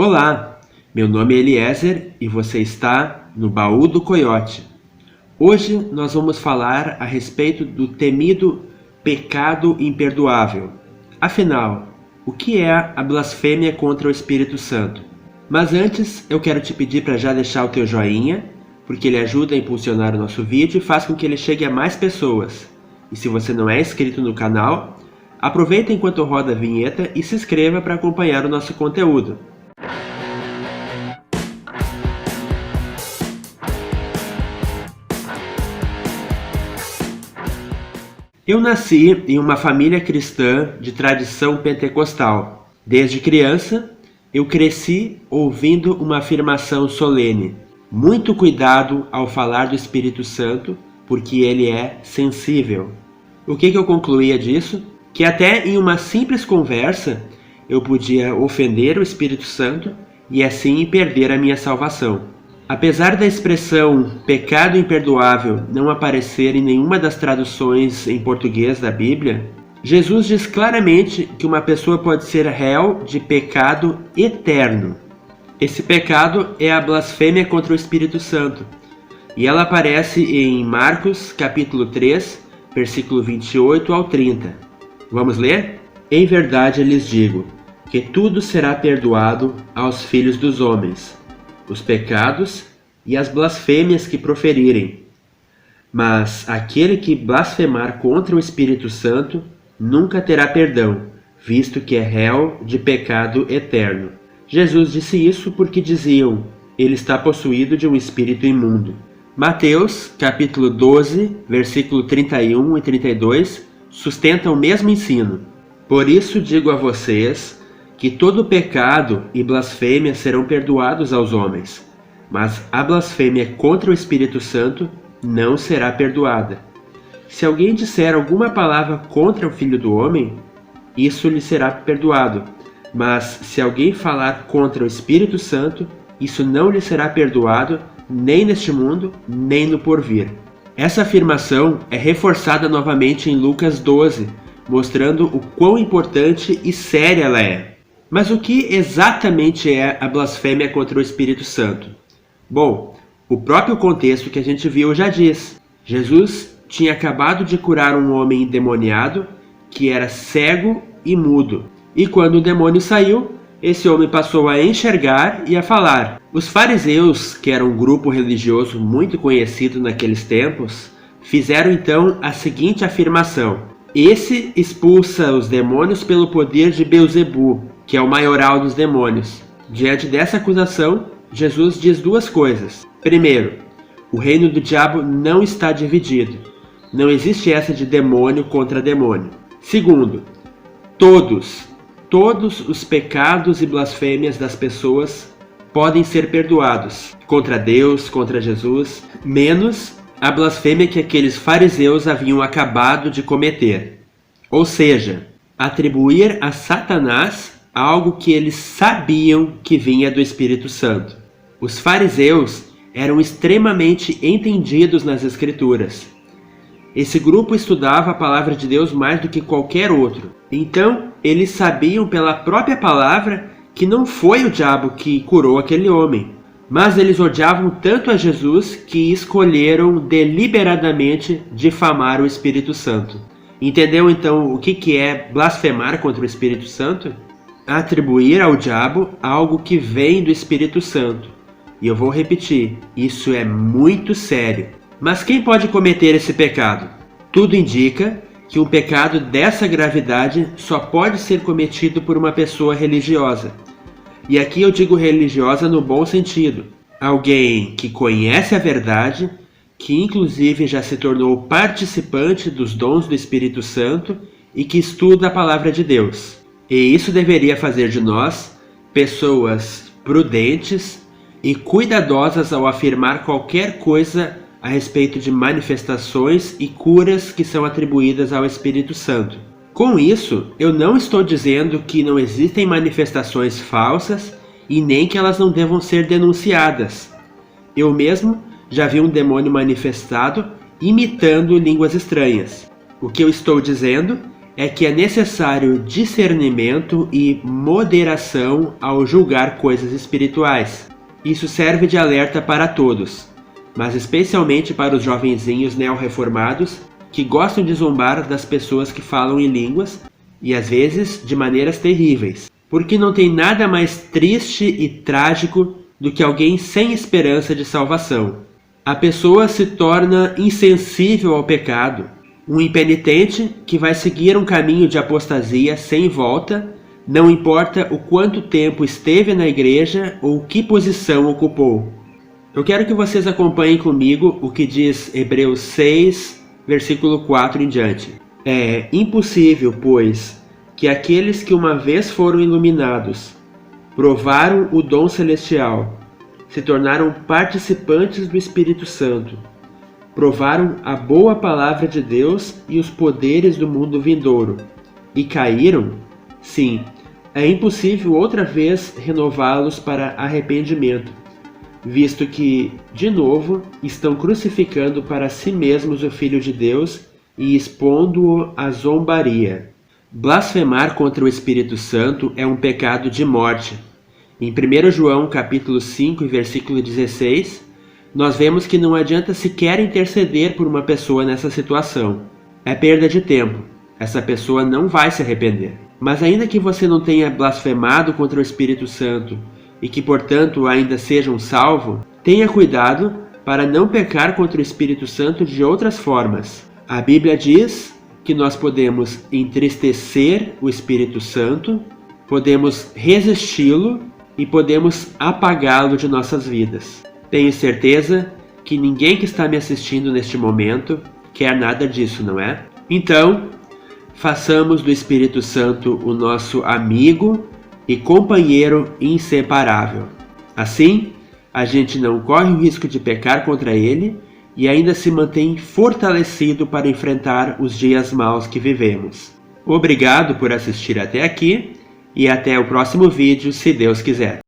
Olá, meu nome é Eliezer e você está no Baú do Coiote. Hoje nós vamos falar a respeito do temido pecado imperdoável. Afinal, o que é a blasfêmia contra o Espírito Santo? Mas antes eu quero te pedir para já deixar o teu joinha, porque ele ajuda a impulsionar o nosso vídeo e faz com que ele chegue a mais pessoas. E se você não é inscrito no canal, aproveita enquanto roda a vinheta e se inscreva para acompanhar o nosso conteúdo. Eu nasci em uma família cristã de tradição pentecostal. Desde criança, eu cresci ouvindo uma afirmação solene: muito cuidado ao falar do Espírito Santo, porque ele é sensível. O que eu concluía disso? Que até em uma simples conversa eu podia ofender o Espírito Santo e assim perder a minha salvação. Apesar da expressão pecado imperdoável não aparecer em nenhuma das traduções em português da Bíblia, Jesus diz claramente que uma pessoa pode ser réu de pecado eterno. Esse pecado é a blasfêmia contra o Espírito Santo, e ela aparece em Marcos capítulo 3, versículo 28 ao 30. Vamos ler? Em verdade lhes digo, que tudo será perdoado aos filhos dos homens, os pecados e as blasfêmias que proferirem. Mas aquele que blasfemar contra o Espírito Santo nunca terá perdão, visto que é réu de pecado eterno. Jesus disse isso porque diziam: ele está possuído de um espírito imundo. Mateus, capítulo 12, versículo 31 e 32, sustenta o mesmo ensino. Por isso digo a vocês que todo pecado e blasfêmia serão perdoados aos homens, mas a blasfêmia contra o Espírito Santo não será perdoada. Se alguém disser alguma palavra contra o Filho do Homem, isso lhe será perdoado, mas se alguém falar contra o Espírito Santo, isso não lhe será perdoado, nem neste mundo, nem no porvir. Essa afirmação é reforçada novamente em Lucas 12, mostrando o quão importante e séria ela é. Mas o que exatamente é a blasfêmia contra o Espírito Santo? Bom, o próprio contexto que a gente viu já diz. Jesus tinha acabado de curar um homem endemoniado que era cego e mudo. E quando o demônio saiu, esse homem passou a enxergar e a falar. Os fariseus, que eram um grupo religioso muito conhecido naqueles tempos, fizeram então a seguinte afirmação: esse expulsa os demônios pelo poder de Beelzebu, que é o maioral dos demônios. Diante dessa acusação, Jesus diz duas coisas. Primeiro, o reino do diabo não está dividido. Não existe essa de demônio contra demônio. Segundo, todos os pecados e blasfêmias das pessoas podem ser perdoados contra Deus, contra Jesus, menos a blasfêmia que aqueles fariseus haviam acabado de cometer. Ou seja, atribuir a Satanás algo que eles sabiam que vinha do Espírito Santo. Os fariseus eram extremamente entendidos nas Escrituras. Esse grupo estudava a palavra de Deus mais do que qualquer outro. Então, eles sabiam pela própria palavra que não foi o diabo que curou aquele homem. Mas eles odiavam tanto a Jesus que escolheram deliberadamente difamar o Espírito Santo. Entendeu então o que é blasfemar contra o Espírito Santo? Atribuir ao diabo algo que vem do Espírito Santo. E eu vou repetir, isso é muito sério. Mas quem pode cometer esse pecado? Tudo indica que um pecado dessa gravidade só pode ser cometido por uma pessoa religiosa. E aqui eu digo religiosa no bom sentido. Alguém que conhece a verdade, que inclusive já se tornou participante dos dons do Espírito Santo e que estuda a palavra de Deus. E isso deveria fazer de nós pessoas prudentes e cuidadosas ao afirmar qualquer coisa a respeito de manifestações e curas que são atribuídas ao Espírito Santo. Com isso, eu não estou dizendo que não existem manifestações falsas e nem que elas não devam ser denunciadas. Eu mesmo já vi um demônio manifestado imitando línguas estranhas. O que eu estou dizendo é que é necessário discernimento e moderação ao julgar coisas espirituais. Isso serve de alerta para todos, mas especialmente para os jovenzinhos neo-reformados que gostam de zombar das pessoas que falam em línguas e às vezes de maneiras terríveis, porque não tem nada mais triste e trágico do que alguém sem esperança de salvação. A pessoa se torna insensível ao pecado, um impenitente que vai seguir um caminho de apostasia sem volta, não importa o quanto tempo esteve na igreja ou que posição ocupou. Eu quero que vocês acompanhem comigo o que diz Hebreus 6, versículo 4 em diante. É impossível, pois, que aqueles que uma vez foram iluminados, provaram o dom celestial, se tornaram participantes do Espírito Santo, provaram a boa palavra de Deus e os poderes do mundo vindouro, e caíram? Sim, é impossível outra vez renová-los para arrependimento, visto que, de novo, estão crucificando para si mesmos o Filho de Deus e expondo-o à zombaria. Blasfemar contra o Espírito Santo é um pecado de morte. Em 1 João capítulo 5, versículo 16, nós vemos que não adianta sequer interceder por uma pessoa nessa situação. É perda de tempo. Essa pessoa não vai se arrepender. Mas ainda que você não tenha blasfemado contra o Espírito Santo e que, portanto, ainda seja um salvo, tenha cuidado para não pecar contra o Espírito Santo de outras formas. A Bíblia diz que nós podemos entristecer o Espírito Santo, podemos resisti-lo e podemos apagá-lo de nossas vidas. Tenho certeza que ninguém que está me assistindo neste momento quer nada disso, não é? Então, façamos do Espírito Santo o nosso amigo e companheiro inseparável. Assim, a gente não corre o risco de pecar contra ele e ainda se mantém fortalecido para enfrentar os dias maus que vivemos. Obrigado por assistir até aqui e até o próximo vídeo, se Deus quiser.